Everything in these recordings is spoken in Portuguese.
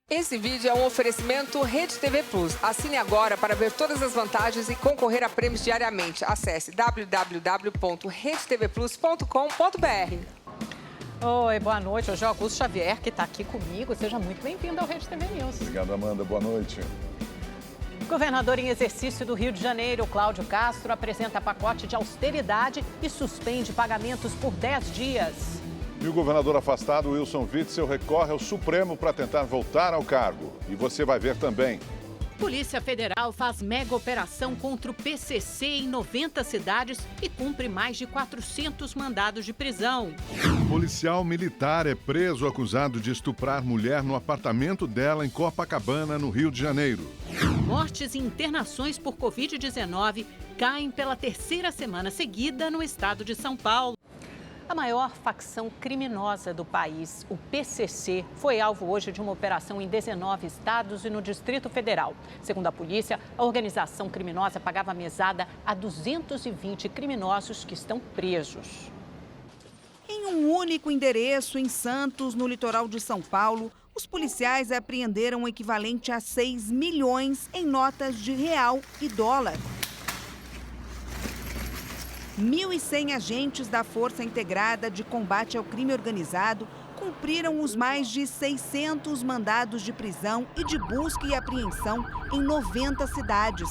Esse vídeo é um oferecimento Rede TV Plus. Assine agora para ver todas as vantagens e concorrer a prêmios diariamente. Acesse www.redetvplus.com.br. Oi, boa noite. Hoje é o Augusto Xavier que está aqui comigo. Seja muito bem-vindo ao Rede TV News. Obrigado, Amanda. Boa noite. Governador em exercício do Rio de Janeiro, Cláudio Castro, apresenta pacote de austeridade e suspende pagamentos por 10 dias. E o governador afastado, Wilson Witzel, recorre ao Supremo para tentar voltar ao cargo. E você vai ver também. Polícia Federal faz mega operação contra o PCC em 90 cidades e cumpre mais de 400 mandados de prisão. Policial militar é preso acusado de estuprar mulher no apartamento dela em Copacabana, no Rio de Janeiro. Mortes e internações por Covid-19 caem pela terceira semana seguida no estado de São Paulo. A maior facção criminosa do país, o PCC, foi alvo hoje de uma operação em 19 estados e no Distrito Federal. Segundo a polícia, a organização criminosa pagava mesada a 220 criminosos que estão presos. Em um único endereço, em Santos, no litoral de São Paulo, os policiais apreenderam o equivalente a 6 milhões em notas de real e dólar. 1.100 agentes da Força Integrada de Combate ao Crime Organizado cumpriram os mais de 600 mandados de prisão e de busca e apreensão em 90 cidades.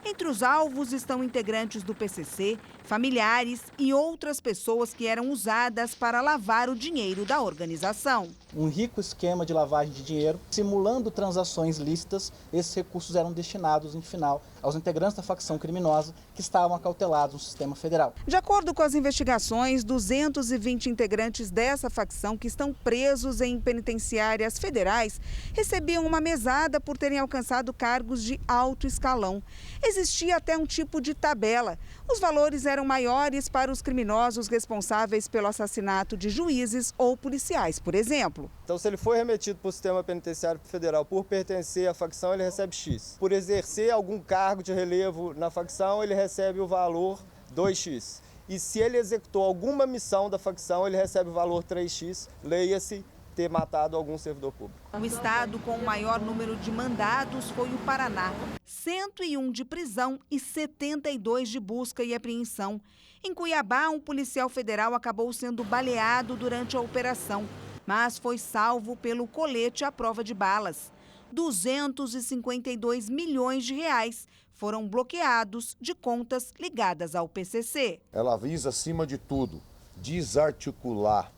Entre os alvos estão integrantes do PCC, familiares e outras pessoas que eram usadas para lavar o dinheiro da organização. Um rico esquema de lavagem de dinheiro, simulando transações lícitas, esses recursos eram destinados, no final, aos integrantes da facção criminosa que estavam acautelados no sistema federal. De acordo com as investigações, 220 integrantes dessa facção que estão presos em penitenciárias federais recebiam uma mesada por terem alcançado cargos de alto escalão. Existia até um tipo de tabela. Os valores eram maiores para os criminosos responsáveis pelo assassinato de juízes ou policiais, por exemplo. Então, se ele foi remetido para o sistema penitenciário federal por pertencer à facção, ele recebe X. Por exercer algum cargo de relevo na facção, ele recebe o valor 2X. E se ele executou alguma missão da facção, ele recebe o valor 3X, leia-se ter matado algum servidor público. O estado com o maior número de mandados foi o Paraná. 101 de prisão e 72 de busca e apreensão. Em Cuiabá, um policial federal acabou sendo baleado durante a operação, mas foi salvo pelo colete à prova de balas. 252 milhões de reais foram bloqueados de contas ligadas ao PCC. Ela visa, acima de tudo, desarticular,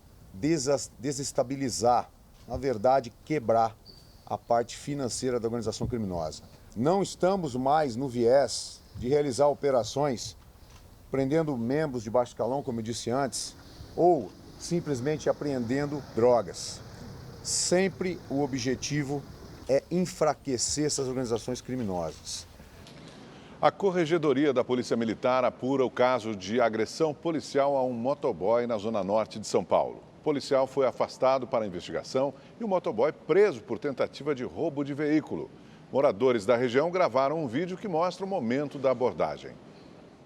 desestabilizar, na verdade, quebrar a parte financeira da organização criminosa. Não estamos mais no viés de realizar operações prendendo membros de baixo escalão, como eu disse antes, ou simplesmente apreendendo drogas. Sempre o objetivo é enfraquecer essas organizações criminosas. A Corregedoria da Polícia Militar apura o caso de agressão policial a um motoboy na zona norte de São Paulo. O policial foi afastado para a investigação e o motoboy preso por tentativa de roubo de veículo. Moradores da região gravaram um vídeo que mostra o momento da abordagem.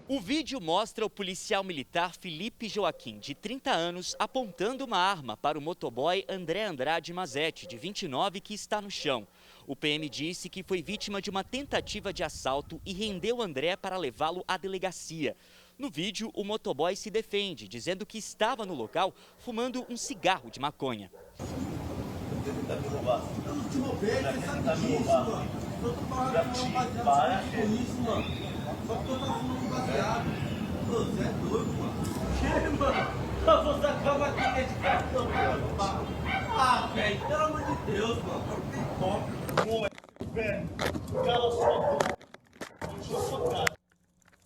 O vídeo mostra o policial militar Felipe Joaquim, de 30 anos, apontando uma arma para o motoboy André Andrade Mazetti, de 29, que está no chão. O PM disse que foi vítima de uma tentativa de assalto e rendeu André para levá-lo à delegacia. No vídeo, o motoboy se defende, dizendo que estava no local fumando um cigarro de maconha. Eu não te roubei, você sabe disso, mano. Eu tô falando que eu não baseado com isso, mano. Só porque eu tava fumando baseado. Você é doido, mano. Que, mano? Eu vou sacar uma maquinha de cartão, mano. Ah, velho, pelo amor de Deus, mano. Não tem como. Velho, cala sua boca. Deixa eu socar.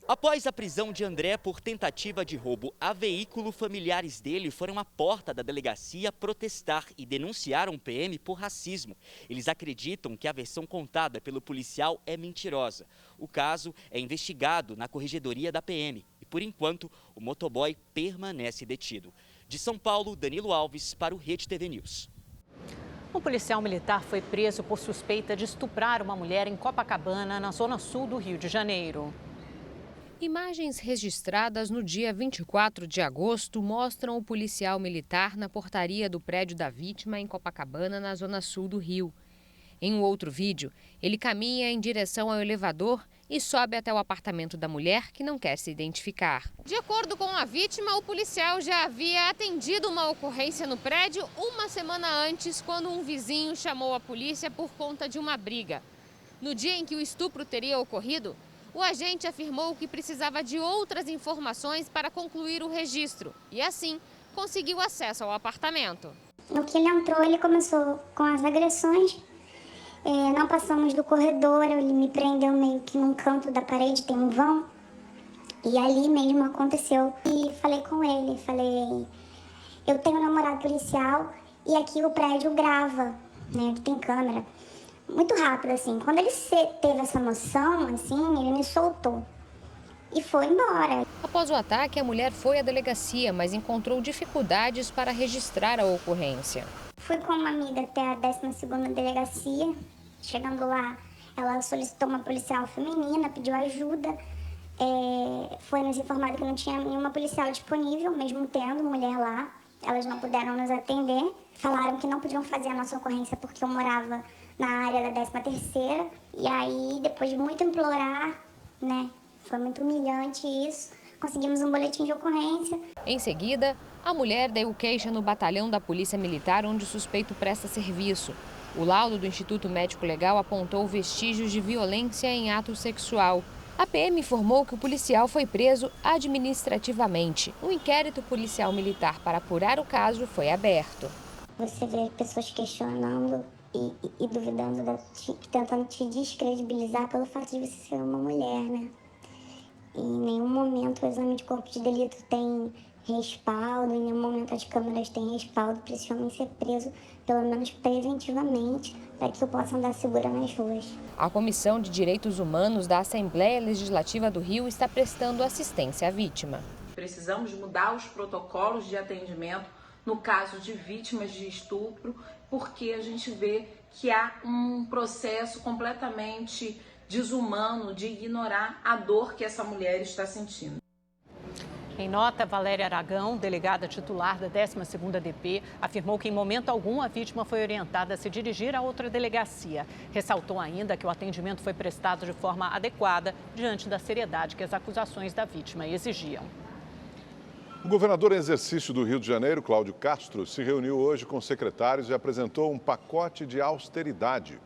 Após a prisão de André por tentativa de roubo a veículo, familiares dele foram à porta da delegacia protestar e denunciaram o PM por racismo. Eles acreditam que a versão contada pelo policial é mentirosa. O caso é investigado na corregedoria da PM e, por enquanto, o motoboy permanece detido. De São Paulo, Danilo Alves para o Rede TV News. Um policial militar foi preso por suspeita de estuprar uma mulher em Copacabana, na zona sul do Rio de Janeiro. Imagens registradas no dia 24 de agosto mostram o policial militar na portaria do prédio da vítima em Copacabana, na zona sul do Rio. Em um outro vídeo, ele caminha em direção ao elevador e sobe até o apartamento da mulher, que não quer se identificar. De acordo com a vítima, o policial já havia atendido uma ocorrência no prédio uma semana antes, quando um vizinho chamou a polícia por conta de uma briga. No dia em que o estupro teria ocorrido, o agente afirmou que precisava de outras informações para concluir o registro e, assim, conseguiu acesso ao apartamento. No que ele entrou, ele começou com as agressões. Não passamos do corredor, ele me prendeu meio que num canto da parede, tem um vão. E ali mesmo aconteceu. E falei com ele, eu tenho um namorado policial e aqui o prédio grava, né, que tem câmera. Muito rápido, assim. Quando ele teve essa noção, assim, ele me soltou e foi embora. Após o ataque, a mulher foi à delegacia, mas encontrou dificuldades para registrar a ocorrência. Fui com uma amiga até a 12ª delegacia. Chegando lá, ela solicitou uma policial feminina, pediu ajuda. Foi nos informado que não tinha nenhuma policial disponível, mesmo tendo mulher lá. Elas não puderam nos atender. Falaram que não podiam fazer a nossa ocorrência porque eu morava na área da 13ª. E aí, depois de muito implorar, né, foi muito humilhante isso, conseguimos um boletim de ocorrência. Em seguida, a mulher deu queixa no batalhão da Polícia Militar, onde o suspeito presta serviço. O laudo do Instituto Médico Legal apontou vestígios de violência em ato sexual. A PM informou que o policial foi preso administrativamente. Um inquérito policial militar para apurar o caso foi aberto. Você vê pessoas questionando e duvidando, tentando te descredibilizar pelo fato de você ser uma mulher, né? E em nenhum momento o exame de corpo de delito tem respaldo, em nenhum momento as câmeras têm respaldo para esse homem ser preso, pelo menos preventivamente, para que eu possa andar segura nas ruas. A Comissão de Direitos Humanos da Assembleia Legislativa do Rio está prestando assistência à vítima. Precisamos mudar os protocolos de atendimento no caso de vítimas de estupro, porque a gente vê que há um processo completamente desumano de ignorar a dor que essa mulher está sentindo. Em nota, Valéria Aragão, delegada titular da 12ª DP, afirmou que em momento algum a vítima foi orientada a se dirigir a outra delegacia. Ressaltou ainda que o atendimento foi prestado de forma adequada diante da seriedade que as acusações da vítima exigiam. O governador em exercício do Rio de Janeiro, Cláudio Castro, se reuniu hoje com secretários e apresentou um pacote de austeridade.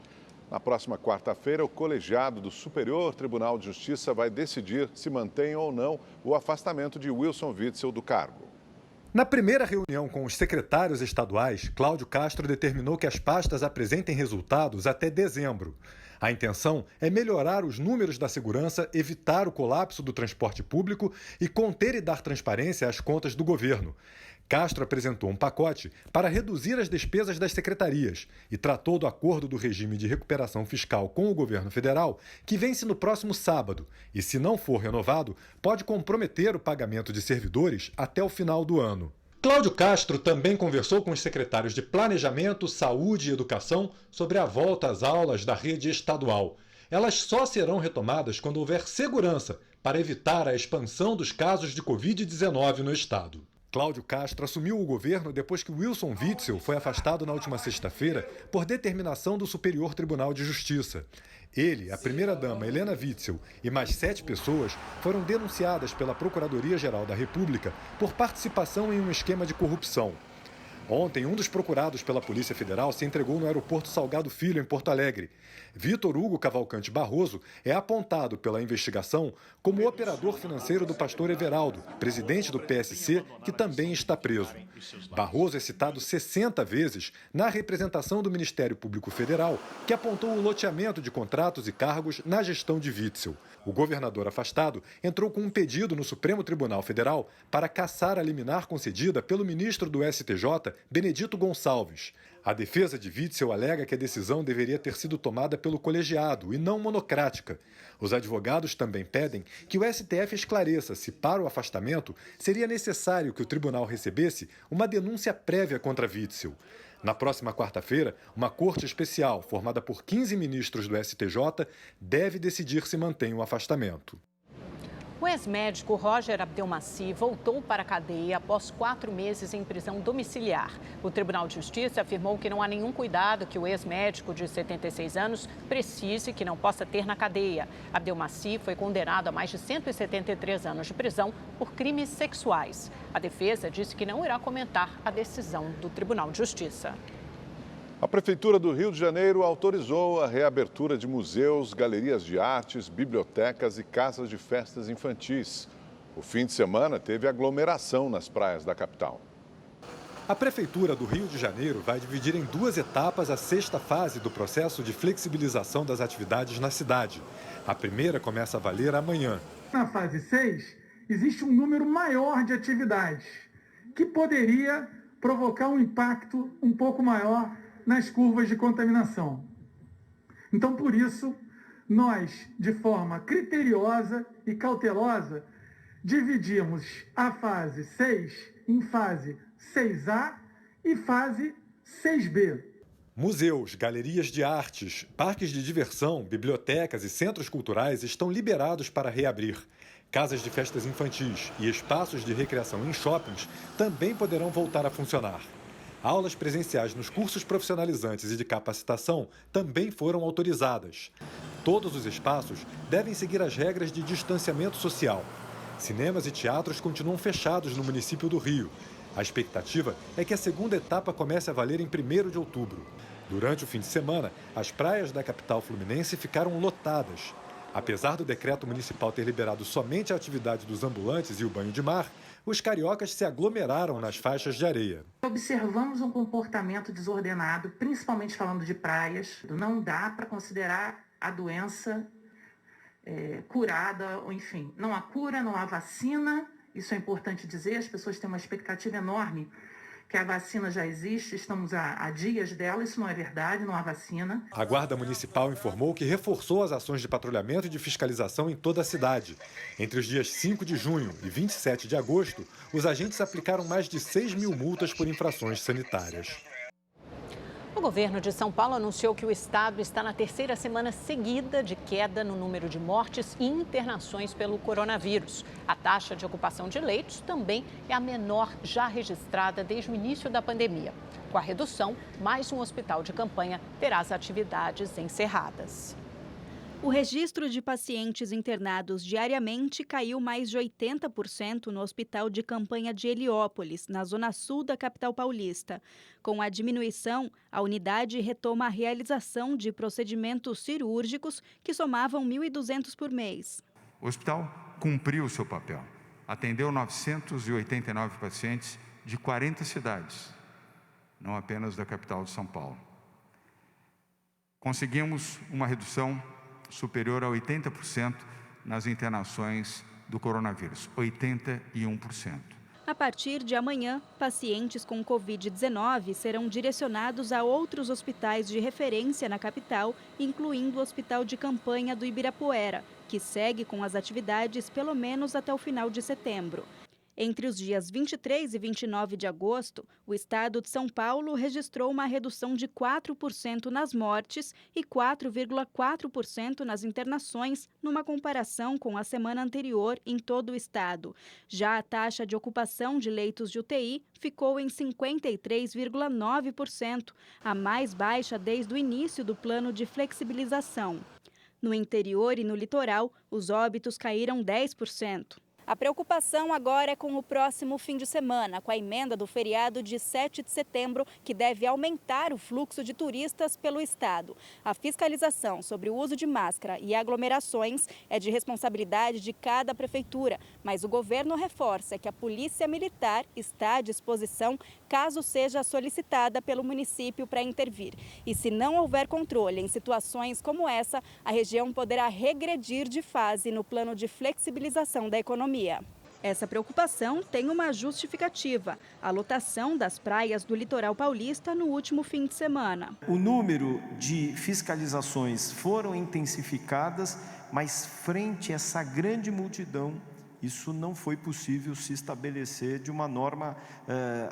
Na próxima quarta-feira, o colegiado do Superior Tribunal de Justiça vai decidir se mantém ou não o afastamento de Wilson Witzel do cargo. Na primeira reunião com os secretários estaduais, Cláudio Castro determinou que as pastas apresentem resultados até dezembro. A intenção é melhorar os números da segurança, evitar o colapso do transporte público e conter e dar transparência às contas do governo. Castro apresentou um pacote para reduzir as despesas das secretarias e tratou do acordo do regime de recuperação fiscal com o governo federal, que vence no próximo sábado e, se não for renovado, pode comprometer o pagamento de servidores até o final do ano. Cláudio Castro também conversou com os secretários de Planejamento, Saúde e Educação sobre a volta às aulas da rede estadual. Elas só serão retomadas quando houver segurança para evitar a expansão dos casos de Covid-19 no estado. Cláudio Castro assumiu o governo depois que Wilson Witzel foi afastado na última sexta-feira por determinação do Superior Tribunal de Justiça. Ele, a primeira-dama Helena Witzel e mais 7 pessoas foram denunciadas pela Procuradoria-Geral da República por participação em um esquema de corrupção. Ontem, um dos procurados pela Polícia Federal se entregou no aeroporto Salgado Filho, em Porto Alegre. Vitor Hugo Cavalcante Barroso é apontado pela investigação como operador financeiro do pastor Everaldo, presidente do PSC, que também está preso. Barroso é citado 60 vezes na representação do Ministério Público Federal, que apontou o loteamento de contratos e cargos na gestão de Witzel. O governador afastado entrou com um pedido no Supremo Tribunal Federal para cassar a liminar concedida pelo ministro do STJ, Benedito Gonçalves. A defesa de Witzel alega que a decisão deveria ter sido tomada pelo colegiado e não monocrática. Os advogados também pedem que o STF esclareça se, para o afastamento, seria necessário que o tribunal recebesse uma denúncia prévia contra Witzel. Na próxima quarta-feira, uma corte especial, formada por 15 ministros do STJ, deve decidir se mantém o afastamento. O ex-médico Roger Abdelmaci voltou para a cadeia após 4 meses em prisão domiciliar. O Tribunal de Justiça afirmou que não há nenhum cuidado que o ex-médico de 76 anos precise que não possa ter na cadeia. Abdelmaci foi condenado a mais de 173 anos de prisão por crimes sexuais. A defesa disse que não irá comentar a decisão do Tribunal de Justiça. A Prefeitura do Rio de Janeiro autorizou a reabertura de museus, galerias de artes, bibliotecas e casas de festas infantis. O fim de semana teve aglomeração nas praias da capital. A Prefeitura do Rio de Janeiro vai dividir em 2 etapas a 6ª fase do processo de flexibilização das atividades na cidade. A primeira começa a valer amanhã. Na fase 6, existe um número maior de atividades, que poderia provocar um impacto um pouco maior nas curvas de contaminação. Então, por isso, nós, de forma criteriosa e cautelosa, dividimos a fase 6 em fase 6A e fase 6B. Museus, galerias de artes, parques de diversão, bibliotecas e centros culturais estão liberados para reabrir. Casas de festas infantis e espaços de recreação em shoppings também poderão voltar a funcionar. Aulas presenciais nos cursos profissionalizantes e de capacitação também foram autorizadas. Todos os espaços devem seguir as regras de distanciamento social. Cinemas e teatros continuam fechados no município do Rio. A expectativa é que a segunda etapa comece a valer em 1º de outubro. Durante o fim de semana, as praias da capital fluminense ficaram lotadas. Apesar do decreto municipal ter liberado somente a atividade dos ambulantes e o banho de mar, os cariocas se aglomeraram nas faixas de areia. Observamos um comportamento desordenado, principalmente falando de praias. Não dá para considerar a doença curada, ou enfim, não há cura, não há vacina. Isso é importante dizer, as pessoas têm uma expectativa enorme que a vacina já existe, estamos há dias dela, isso não é verdade, não há vacina. A Guarda Municipal informou que reforçou as ações de patrulhamento e de fiscalização em toda a cidade. Entre os dias 5 de junho e 27 de agosto, os agentes aplicaram mais de 6.000 multas por infrações sanitárias. O governo de São Paulo anunciou que o estado está na 3ª semana seguida de queda no número de mortes e internações pelo coronavírus. A taxa de ocupação de leitos também é a menor já registrada desde o início da pandemia. Com a redução, mais um hospital de campanha terá as atividades encerradas. O registro de pacientes internados diariamente caiu mais de 80% no Hospital de Campanha de Heliópolis, na zona sul da capital paulista. Com a diminuição, a unidade retoma a realização de procedimentos cirúrgicos que somavam 1.200 por mês. O hospital cumpriu o seu papel. Atendeu 989 pacientes de 40 cidades, não apenas da capital de São Paulo. Conseguimos uma redução superior a 80% nas internações do coronavírus, 81%. A partir de amanhã, pacientes com Covid-19 serão direcionados a outros hospitais de referência na capital, incluindo o Hospital de Campanha do Ibirapuera, que segue com as atividades pelo menos até o final de setembro. Entre os dias 23 e 29 de agosto, o estado de São Paulo registrou uma redução de 4% nas mortes e 4,4% nas internações, numa comparação com a semana anterior em todo o estado. Já a taxa de ocupação de leitos de UTI ficou em 53,9%, a mais baixa desde o início do plano de flexibilização. No interior e no litoral, os óbitos caíram 10%. A preocupação agora é com o próximo fim de semana, com a emenda do feriado de 7 de setembro, que deve aumentar o fluxo de turistas pelo estado. A fiscalização sobre o uso de máscara e aglomerações é de responsabilidade de cada prefeitura, mas o governo reforça que a Polícia Militar está à disposição caso seja solicitada pelo município para intervir. E se não houver controle em situações como essa, a região poderá regredir de fase no plano de flexibilização da economia. Essa preocupação tem uma justificativa: a lotação das praias do litoral paulista no último fim de semana. O número de fiscalizações foram intensificadas, mas frente a essa grande multidão, isso não foi possível se estabelecer de uma norma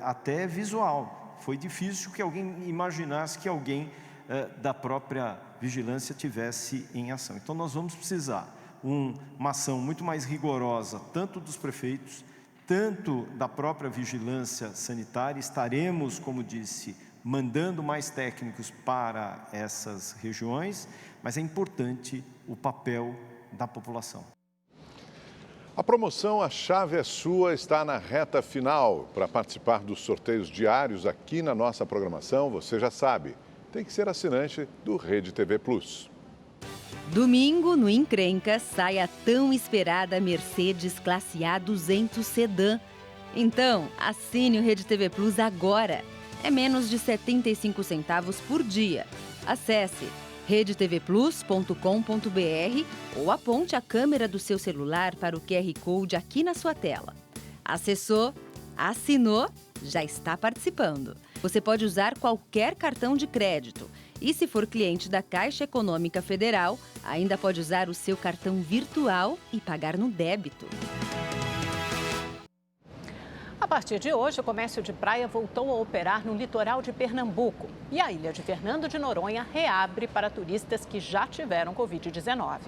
até visual. Foi difícil que alguém imaginasse que alguém da própria vigilância tivesse em ação. Então nós vamos precisar uma ação muito mais rigorosa, tanto dos prefeitos, tanto da própria vigilância sanitária. Estaremos, como disse, mandando mais técnicos para essas regiões, mas é importante o papel da população. A promoção A Chave é Sua está na reta final. Para participar dos sorteios diários aqui na nossa programação, você já sabe, tem que ser assinante do Rede TV Plus. Domingo, no Encrenca, sai a tão esperada Mercedes Classe A 200 Sedã. Então, assine o Rede TV Plus agora. É menos de 75 centavos por dia. Acesse redetvplus.com.br ou aponte a câmera do seu celular para o QR Code aqui na sua tela. Acessou? Assinou? Já está participando. Você pode usar qualquer cartão de crédito. E se for cliente da Caixa Econômica Federal, ainda pode usar o seu cartão virtual e pagar no débito. A partir de hoje, o comércio de praia voltou a operar no litoral de Pernambuco. E a ilha de Fernando de Noronha reabre para turistas que já tiveram Covid-19.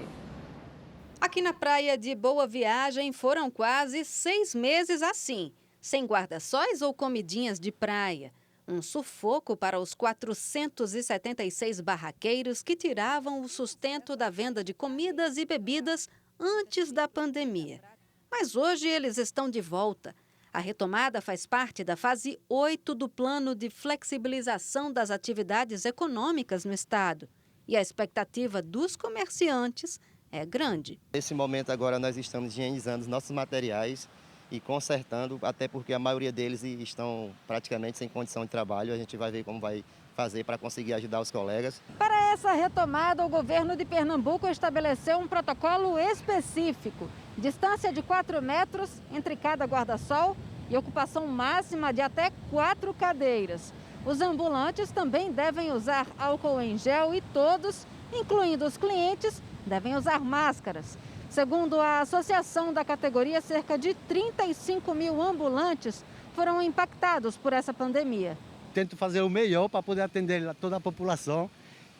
Aqui na praia de Boa Viagem foram quase 6 meses assim, sem guarda-sóis ou comidinhas de praia. Um sufoco para os 476 barraqueiros que tiravam o sustento da venda de comidas e bebidas antes da pandemia. Mas hoje eles estão de volta. A retomada faz parte da fase 8 do plano de flexibilização das atividades econômicas no estado. E a expectativa dos comerciantes é grande. Nesse momento agora nós estamos higienizando os nossos materiais e consertando, até porque a maioria deles estão praticamente sem condição de trabalho. A gente vai ver como vai fazer para conseguir ajudar os colegas. Para essa retomada, o governo de Pernambuco estabeleceu um protocolo específico. Distância de 4 metros entre cada guarda-sol e ocupação máxima de até 4 cadeiras. Os ambulantes também devem usar álcool em gel e todos, incluindo os clientes, devem usar máscaras. Segundo a associação da categoria, cerca de 35 mil ambulantes foram impactados por essa pandemia. Tento fazer o melhor para poder atender toda a população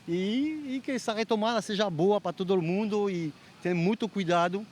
e que essa retomada seja boa para todo mundo e ter muito cuidado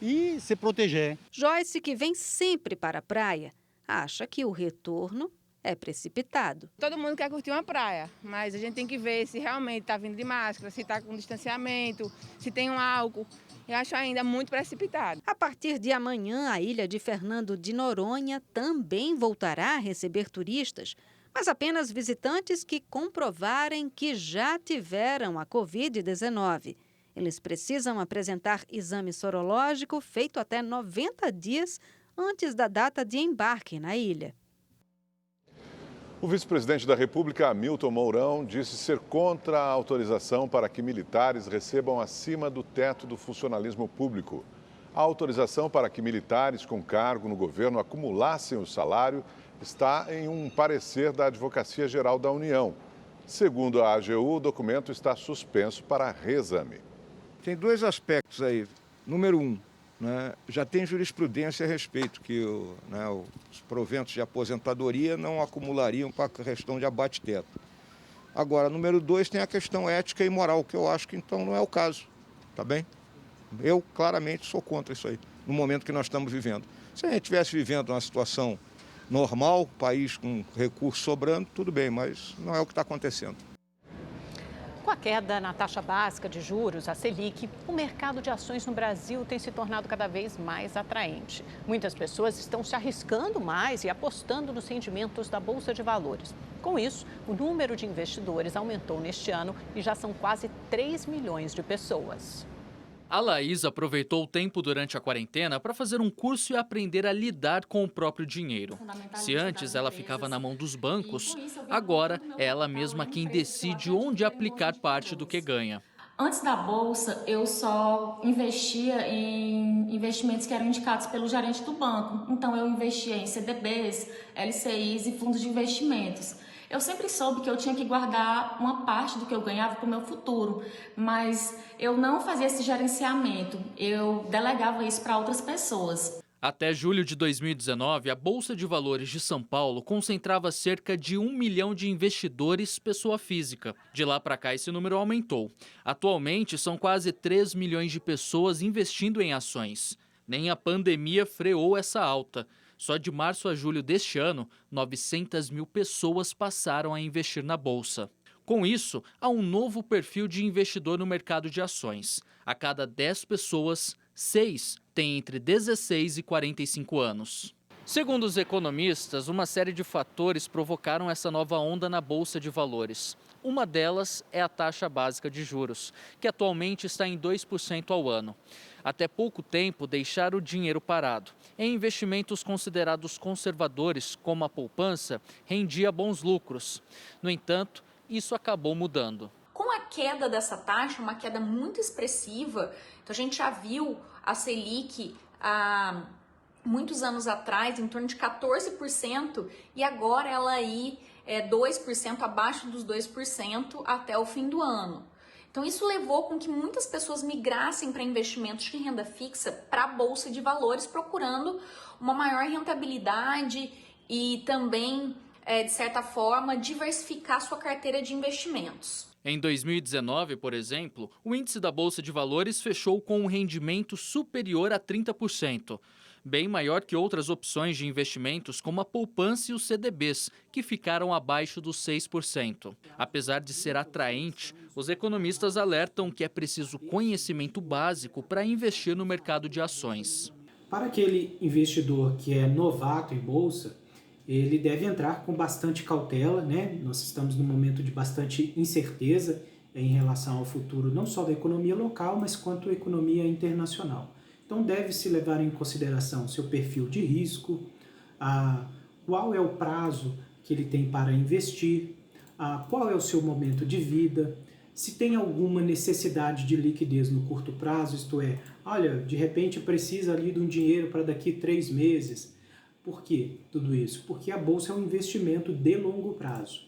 e se proteger. Joyce, que vem sempre para a praia, acha que o retorno é precipitado. Todo mundo quer curtir uma praia, mas a gente tem que ver se realmente está vindo de máscara, se está com distanciamento, se tem um álcool. Eu acho ainda muito precipitado. A partir de amanhã, a ilha de Fernando de Noronha também voltará a receber turistas, mas apenas visitantes que comprovarem que já tiveram a Covid-19. Eles precisam apresentar exame sorológico feito até 90 dias antes da data de embarque na ilha. O vice-presidente da República, Hamilton Mourão, disse ser contra a autorização para que militares recebam acima do teto do funcionalismo público. A autorização para que militares com cargo no governo acumulassem o salário está em um parecer da Advocacia Geral da União. Segundo a AGU, o documento está suspenso para reexame. Tem 2 aspectos aí. Número 1, já tem jurisprudência a respeito que os proventos de aposentadoria não acumulariam com a questão de abate-teto. Agora, número 2, tem a questão ética e moral, que eu acho que então não é o caso, tá bem? Eu claramente sou contra isso aí, no momento que nós estamos vivendo. Se a gente estivesse vivendo uma situação normal, país com recursos sobrando, tudo bem, mas não é o que está acontecendo. Com a queda na taxa básica de juros, a Selic, o mercado de ações no Brasil tem se tornado cada vez mais atraente. Muitas pessoas estão se arriscando mais e apostando nos rendimentos da Bolsa de Valores. Com isso, o número de investidores aumentou neste ano e já são quase 3 milhões de pessoas. A Laís aproveitou o tempo durante a quarentena para fazer um curso e aprender a lidar com o próprio dinheiro. Se antes ela ficava na mão dos bancos, agora é ela mesma quem decide onde aplicar parte do que ganha. Antes da Bolsa, eu só investia em investimentos que eram indicados pelo gerente do banco. Então, eu investia em CDBs, LCIs e fundos de investimentos. Eu sempre soube que eu tinha que guardar uma parte do que eu ganhava para o meu futuro, mas eu não fazia esse gerenciamento, eu delegava isso para outras pessoas. Até julho de 2019, a Bolsa de Valores de São Paulo concentrava cerca de 1 milhão de investidores pessoa física. De lá para cá, esse número aumentou. Atualmente, são quase 3 milhões de pessoas investindo em ações. Nem a pandemia freou essa alta. Só de março a julho deste ano, 900 mil pessoas passaram a investir na Bolsa. Com isso, há um novo perfil de investidor no mercado de ações. A cada 10 pessoas, 6 têm entre 16 e 45 anos. Segundo os economistas, uma série de fatores provocaram essa nova onda na Bolsa de Valores. Uma delas é a taxa básica de juros, que atualmente está em 2% ao ano. Até pouco tempo, deixar o dinheiro parado em investimentos considerados conservadores, como a poupança, rendia bons lucros. No entanto, isso acabou mudando. Com a queda dessa taxa, uma queda muito expressiva, então a gente já viu a Selic há muitos anos atrás em torno de 14% e agora ela aí é 2%, abaixo dos 2% até o fim do ano. Então isso levou com que muitas pessoas migrassem para investimentos de renda fixa para a Bolsa de Valores, procurando uma maior rentabilidade e também, de certa forma, diversificar sua carteira de investimentos. Em 2019, por exemplo, o índice da Bolsa de Valores fechou com um rendimento superior a 30%, bem maior que outras opções de investimentos como a poupança e os CDBs, que ficaram abaixo dos 6%. Apesar de ser atraente, os economistas alertam que é preciso conhecimento básico para investir no mercado de ações. Para aquele investidor que é novato em bolsa, ele deve entrar com bastante cautela, né? Nós estamos num momento de bastante incerteza em relação ao futuro, não só da economia local, mas quanto à economia internacional. Então deve-se levar em consideração seu perfil de risco, qual é o prazo que ele tem para investir, qual é o seu momento de vida, se tem alguma necessidade de liquidez no curto prazo, isto é, olha, de repente precisa ali de um dinheiro para daqui 3 meses. Por que tudo isso? Porque a Bolsa é um investimento de longo prazo.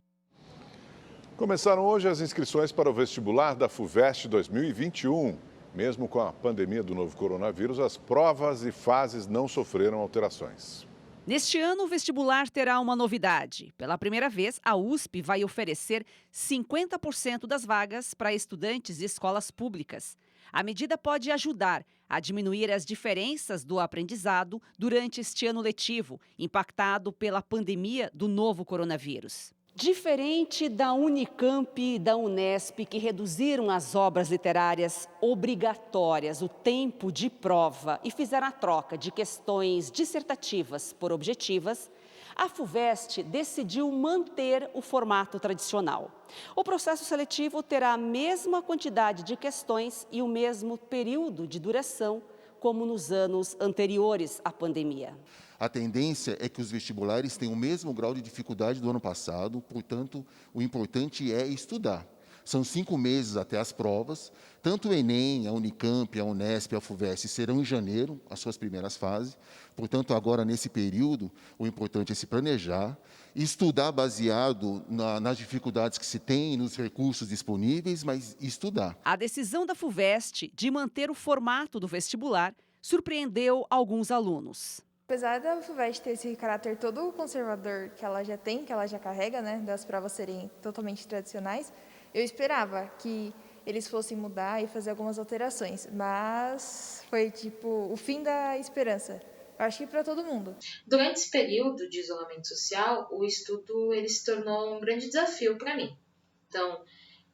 Começaram hoje as inscrições para o vestibular da FUVEST 2021. Mesmo com a pandemia do novo coronavírus, as provas e fases não sofreram alterações. Neste ano, o vestibular terá uma novidade. Pela primeira vez, a USP vai oferecer 50% das vagas para estudantes de escolas públicas. A medida pode ajudar a diminuir as diferenças do aprendizado durante este ano letivo, impactado pela pandemia do novo coronavírus. Diferente da Unicamp e da Unesp, que reduziram as obras literárias obrigatórias, o tempo de prova, e fizeram a troca de questões dissertativas por objetivas, a FUVEST decidiu manter o formato tradicional. O processo seletivo terá a mesma quantidade de questões e o mesmo período de duração como nos anos anteriores à pandemia. A tendência é que os vestibulares tenham o mesmo grau de dificuldade do ano passado, portanto, o importante é estudar. São 5 meses até as provas, tanto o Enem, a Unicamp, a Unesp e a FUVEST serão em janeiro, as suas primeiras fases. Portanto, agora, nesse período, o importante é se planejar, estudar baseado nas dificuldades que se tem, nos recursos disponíveis, mas estudar. A decisão da FUVEST de manter o formato do vestibular surpreendeu alguns alunos. Apesar da FUVEST ter esse caráter todo conservador que ela já tem, que ela já carrega, né, das provas serem totalmente tradicionais, eu esperava que eles fossem mudar e fazer algumas alterações, mas foi tipo o fim da esperança. Eu acho que para todo mundo. Durante esse período de isolamento social, o estudo ele se tornou um grande desafio para mim. Então,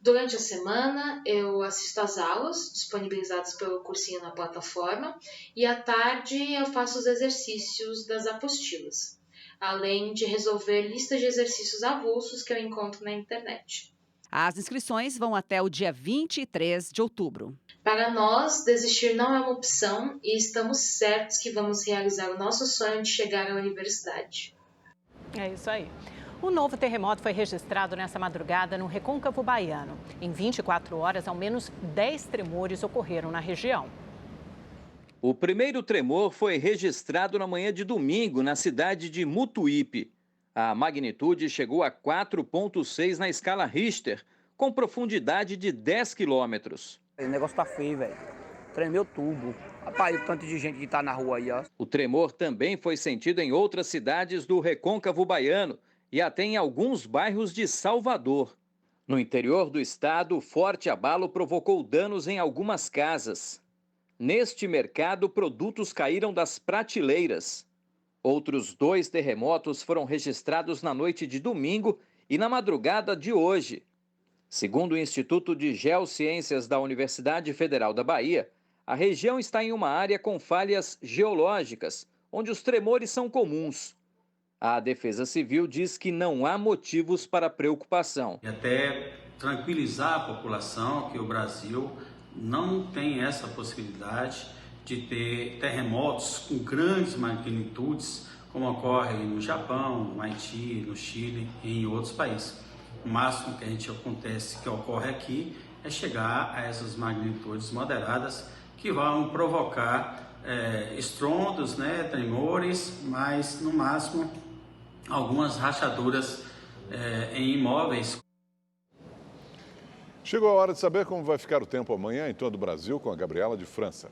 durante a semana, eu assisto às aulas disponibilizadas pelo cursinho na plataforma e à tarde eu faço os exercícios das apostilas, além de resolver listas de exercícios avulsos que eu encontro na internet. As inscrições vão até o dia 23 de outubro. Para nós, desistir não é uma opção e estamos certos que vamos realizar o nosso sonho de chegar à universidade. É isso aí. O novo terremoto foi registrado nessa madrugada no Recôncavo Baiano. Em 24 horas, ao menos 10 tremores ocorreram na região. O primeiro tremor foi registrado na manhã de domingo, na cidade de Mutuípe. A magnitude chegou a 4,6 na escala Richter, com profundidade de 10 quilômetros. O negócio tá feio, velho. tremeu tudo. Rapaz, o tanto de gente que está na rua aí, ó. O tremor também foi sentido em outras cidades do Recôncavo Baiano e até em alguns bairros de Salvador. No interior do estado, o forte abalo provocou danos em algumas casas. Neste mercado, produtos caíram das prateleiras. Outros 2 terremotos foram registrados na noite de domingo e na madrugada de hoje. Segundo o Instituto de Geociências da Universidade Federal da Bahia, a região está em uma área com falhas geológicas, onde os tremores são comuns. A Defesa Civil diz que não há motivos para preocupação. E até tranquilizar a população que o Brasil não tem essa possibilidade de ter terremotos com grandes magnitudes, como ocorre no Japão, no Haiti, no Chile e em outros países. O máximo que ocorre aqui é chegar a essas magnitudes moderadas que vão provocar estrondos, tremores, mas no máximo algumas rachaduras em imóveis. Chegou a hora de saber como vai ficar o tempo amanhã em todo o Brasil com a Gabriela de França.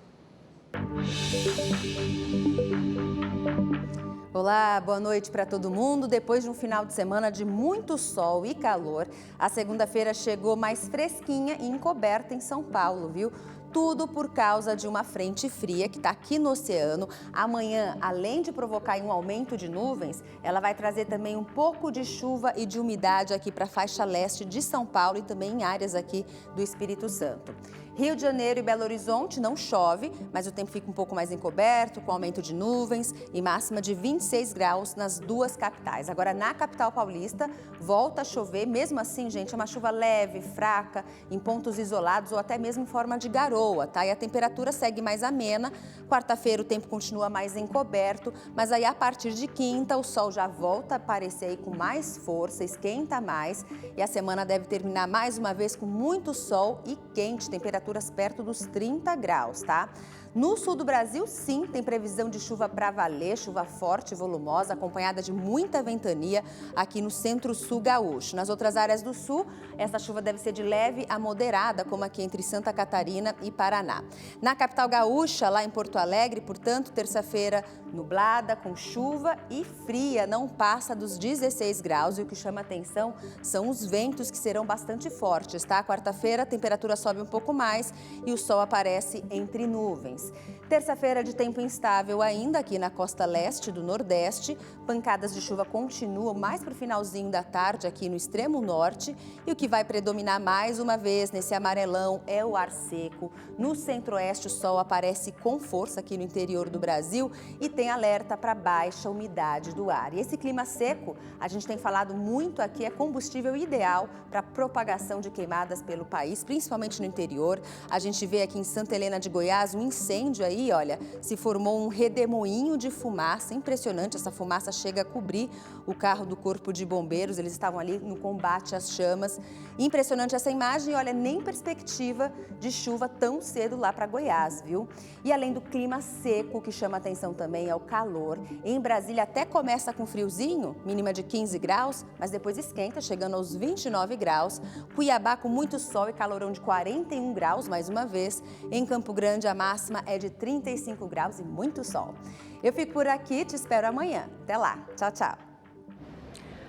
Olá, boa noite para todo mundo. Depois de um final de semana de muito sol e calor, a segunda-feira chegou mais fresquinha e encoberta em São Paulo, viu? Tudo por causa de uma frente fria que está aqui no oceano. Amanhã, além de provocar um aumento de nuvens, ela vai trazer também um pouco de chuva e de umidade aqui para a faixa leste de São Paulo e também em áreas aqui do Espírito Santo. Rio de Janeiro e Belo Horizonte não chove, mas o tempo fica um pouco mais encoberto, com aumento de nuvens e máxima de 26 graus nas duas capitais. Agora, na capital paulista, volta a chover. Mesmo assim, gente, é uma chuva leve, fraca, em pontos isolados ou até mesmo em forma de garoa, tá? E a temperatura segue mais amena. Quarta-feira o tempo continua mais encoberto, mas aí a partir de quinta o sol já volta a aparecer aí com mais força, esquenta mais e a semana deve terminar mais uma vez com muito sol e quente, temperaturas perto dos 30 graus, tá? No sul do Brasil, sim, tem previsão de chuva para valer, chuva forte e volumosa, acompanhada de muita ventania aqui no centro-sul gaúcho. Nas outras áreas do sul, essa chuva deve ser de leve a moderada, como aqui entre Santa Catarina e Paraná. Na capital gaúcha, lá em Porto Alegre, portanto, terça-feira nublada, com chuva e fria, não passa dos 16 graus. E o que chama atenção são os ventos que serão bastante fortes, tá? Quarta-feira, a temperatura sobe um pouco mais e o sol aparece entre nuvens. Terça-feira de tempo instável ainda aqui na costa leste do Nordeste. Pancadas de chuva continuam mais para o finalzinho da tarde aqui no extremo norte. E o que vai predominar mais uma vez nesse amarelão é o ar seco. No centro-oeste o sol aparece com força aqui no interior do Brasil e tem alerta para baixa umidade do ar. E esse clima seco, a gente tem falado muito aqui, é combustível ideal para a propagação de queimadas pelo país, principalmente no interior. A gente vê aqui em Santa Helena de Goiás um incêndio aí, olha, se formou um redemoinho de fumaça, impressionante, essa fumaça chega a cobrir o carro do Corpo de Bombeiros, eles estavam ali no combate às chamas. Impressionante essa imagem, olha, nem perspectiva de chuva tão cedo lá para Goiás, viu? E além do clima seco, o que chama atenção também é o calor. Em Brasília até começa com friozinho, mínima de 15 graus, mas depois esquenta, chegando aos 29 graus. Cuiabá com muito sol e calorão de 41 graus, mais uma vez. Em Campo Grande a máxima é de 35 graus e muito sol. Eu fico por aqui, te espero amanhã. Até lá. Tchau, tchau.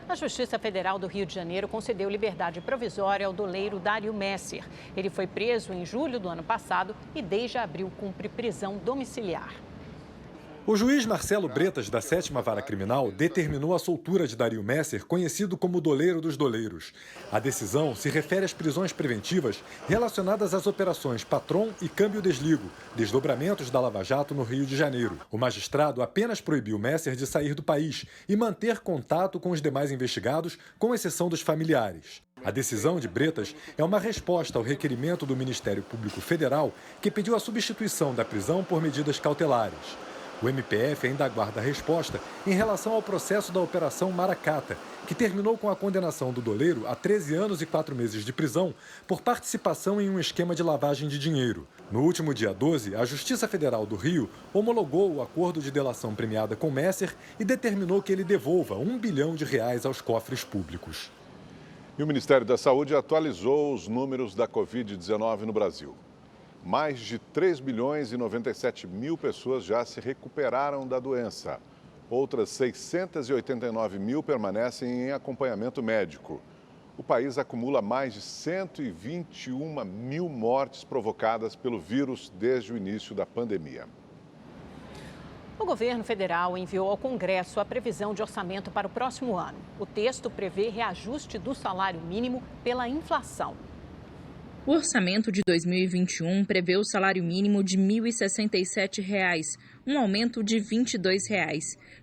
A Justiça Federal do Rio de Janeiro concedeu liberdade provisória ao doleiro Dário Messer. Ele foi preso em julho do ano passado e desde abril cumpre prisão domiciliar. O juiz Marcelo Bretas, da 7ª Vara Criminal, determinou a soltura de Dário Messer, conhecido como doleiro dos doleiros. A decisão se refere às prisões preventivas relacionadas às operações Patron e Câmbio Desligo, desdobramentos da Lava Jato no Rio de Janeiro. O magistrado apenas proibiu Messer de sair do país e manter contato com os demais investigados, com exceção dos familiares. A decisão de Bretas é uma resposta ao requerimento do Ministério Público Federal, que pediu a substituição da prisão por medidas cautelares. O MPF ainda aguarda a resposta em relação ao processo da Operação Maracata, que terminou com a condenação do doleiro a 13 anos e 4 meses de prisão por participação em um esquema de lavagem de dinheiro. No último dia 12, a Justiça Federal do Rio homologou o acordo de delação premiada com Messer e determinou que ele devolva R$1 bilhão aos cofres públicos. E o Ministério da Saúde atualizou os números da Covid-19 no Brasil. Mais de 3 milhões e 97 mil pessoas já se recuperaram da doença. Outras 689 mil permanecem em acompanhamento médico. O país acumula mais de 121 mil mortes provocadas pelo vírus desde o início da pandemia. O governo federal enviou ao Congresso a previsão de orçamento para o próximo ano. O texto prevê reajuste do salário mínimo pela inflação. O orçamento de 2021 prevê o salário mínimo de R$ 1.067, um aumento de R$ 22.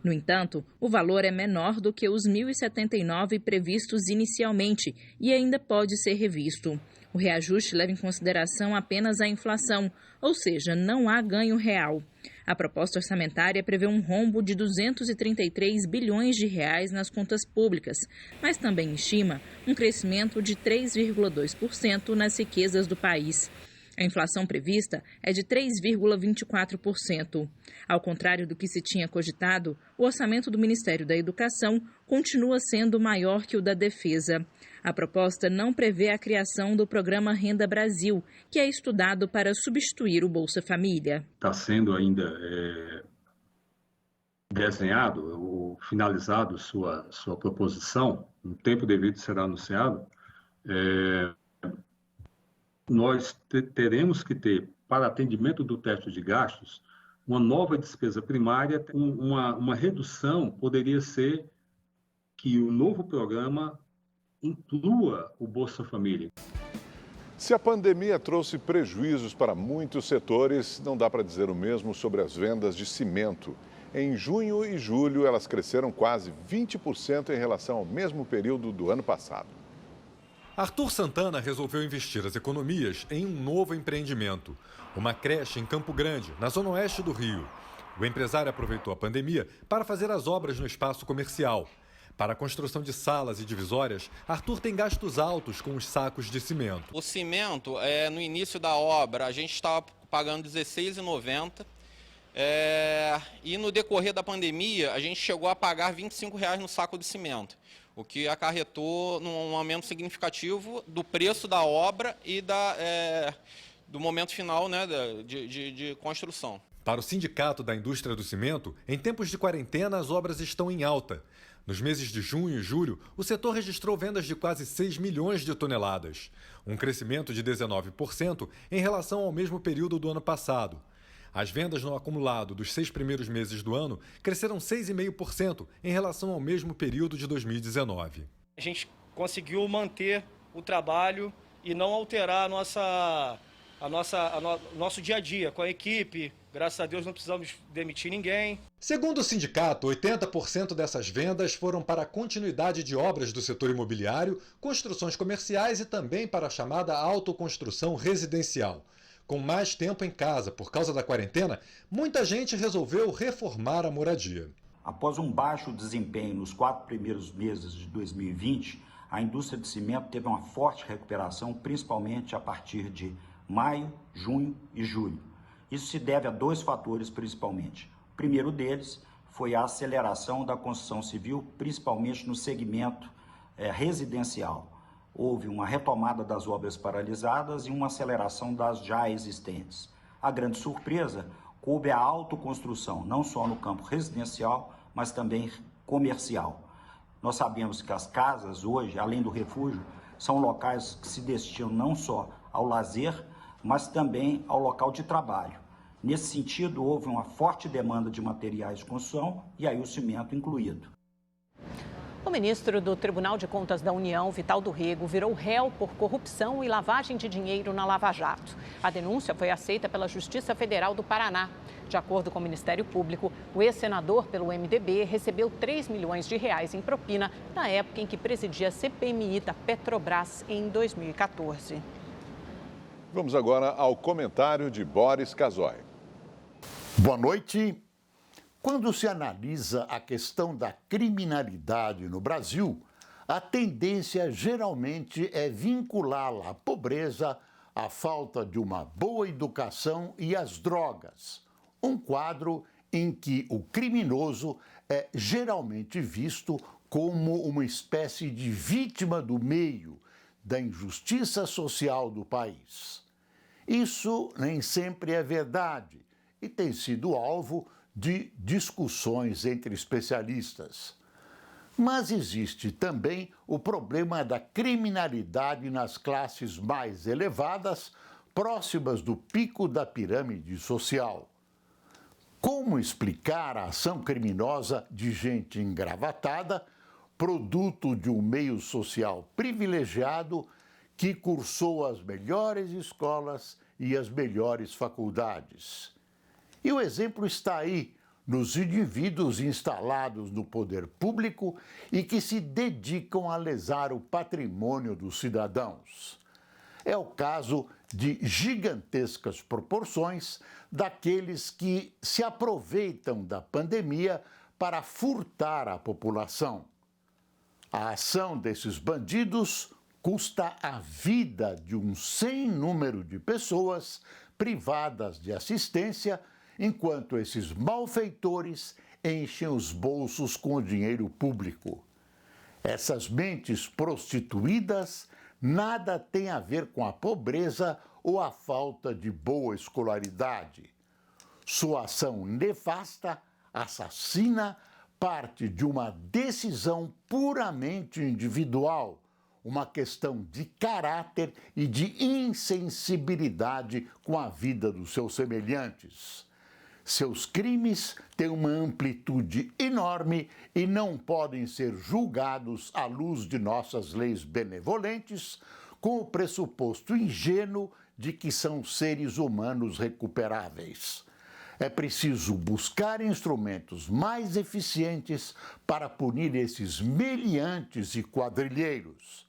No entanto, o valor é menor do que os R$ 1.079 previstos inicialmente e ainda pode ser revisto. O reajuste leva em consideração apenas a inflação, ou seja, não há ganho real. A proposta orçamentária prevê um rombo de 233 bilhões de reais nas contas públicas, mas também estima um crescimento de 3,2% nas riquezas do país. A inflação prevista é de 3,24%. Ao contrário do que se tinha cogitado, o orçamento do Ministério da Educação continua sendo maior que o da Defesa. A proposta não prevê a criação do programa Renda Brasil, que é estudado para substituir o Bolsa Família. Está sendo ainda desenhado ou finalizado sua proposição, no tempo devido será anunciado. Nós teremos que ter, para atendimento do teto de gastos, uma nova despesa primária, uma redução poderia ser que o novo programa inclua o Bolsa Família. Se a pandemia trouxe prejuízos para muitos setores, não dá para dizer o mesmo sobre as vendas de cimento. Em junho e julho, elas cresceram quase 20% em relação ao mesmo período do ano passado. Arthur Santana resolveu investir as economias em um novo empreendimento, uma creche em Campo Grande, na zona oeste do Rio. O empresário aproveitou a pandemia para fazer as obras no espaço comercial. Para a construção de salas e divisórias, Arthur tem gastos altos com os sacos de cimento. O cimento, no início da obra, a gente estava pagando R$16,90. E no decorrer da pandemia, a gente chegou a pagar R$25 no saco de cimento, o que acarretou num aumento significativo do preço da obra e do momento final, né, de construção. Para o Sindicato da Indústria do Cimento, em tempos de quarentena, as obras estão em alta. Nos meses de junho e julho, o setor registrou vendas de quase 6 milhões de toneladas, um crescimento de 19% em relação ao mesmo período do ano passado. As vendas no acumulado dos 6 primeiros meses do ano cresceram 6,5% em relação ao mesmo período de 2019. A gente conseguiu manter o trabalho e não alterar nosso dia a dia com a equipe. Graças a Deus não precisamos demitir ninguém. Segundo o sindicato, 80% dessas vendas foram para a continuidade de obras do setor imobiliário, construções comerciais e também para a chamada autoconstrução residencial. Com mais tempo em casa por causa da quarentena, muita gente resolveu reformar a moradia. Após um baixo desempenho nos 4 primeiros meses de 2020, a indústria de cimento teve uma forte recuperação, principalmente a partir de maio, junho e julho. Isso se deve a 2 fatores principalmente. O primeiro deles foi a aceleração da construção civil, principalmente no segmento residencial. Houve uma retomada das obras paralisadas e uma aceleração das já existentes. A grande surpresa coube a autoconstrução, não só no campo residencial, mas também comercial. Nós sabemos que as casas hoje, além do refúgio, são locais que se destinam não só ao lazer, mas também ao local de trabalho. Nesse sentido, houve uma forte demanda de materiais de construção e aí o cimento incluído. O ministro do Tribunal de Contas da União, Vital do Rego, virou réu por corrupção e lavagem de dinheiro na Lava Jato. A denúncia foi aceita pela Justiça Federal do Paraná. De acordo com o Ministério Público, o ex-senador pelo MDB recebeu 3 milhões de reais em propina na época em que presidia a CPMI da Petrobras em 2014. Vamos agora ao comentário de Boris Casoy. Boa noite. Quando se analisa a questão da criminalidade no Brasil, a tendência geralmente é vinculá-la à pobreza, à falta de uma boa educação e às drogas. Um quadro em que o criminoso é geralmente visto como uma espécie de vítima do meio, da injustiça social do país. Isso nem sempre é verdade e tem sido alvo de discussões entre especialistas. Mas existe também o problema da criminalidade nas classes mais elevadas, próximas do pico da pirâmide social. Como explicar a ação criminosa de gente engravatada, produto de um meio social privilegiado que cursou as melhores escolas e as melhores faculdades? E o exemplo está aí, nos indivíduos instalados no poder público e que se dedicam a lesar o patrimônio dos cidadãos. É o caso de gigantescas proporções daqueles que se aproveitam da pandemia para furtar a população. A ação desses bandidos custa a vida de um sem número de pessoas privadas de assistência, enquanto esses malfeitores enchem os bolsos com o dinheiro público. Essas mentes prostituídas nada têm a ver com a pobreza ou a falta de boa escolaridade. Sua ação nefasta, assassina, parte de uma decisão puramente individual, uma questão de caráter e de insensibilidade com a vida dos seus semelhantes. Seus crimes têm uma amplitude enorme e não podem ser julgados à luz de nossas leis benevolentes, com o pressuposto ingênuo de que são seres humanos recuperáveis. É preciso buscar instrumentos mais eficientes para punir esses meliantes e quadrilheiros.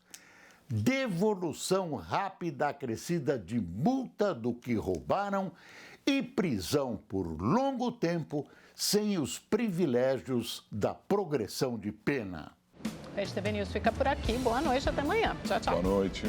Devolução rápida acrescida de multa do que roubaram e prisão por longo tempo sem os privilégios da progressão de pena. O RedeTV News fica por aqui. Boa noite, até amanhã. Tchau, tchau. Boa noite.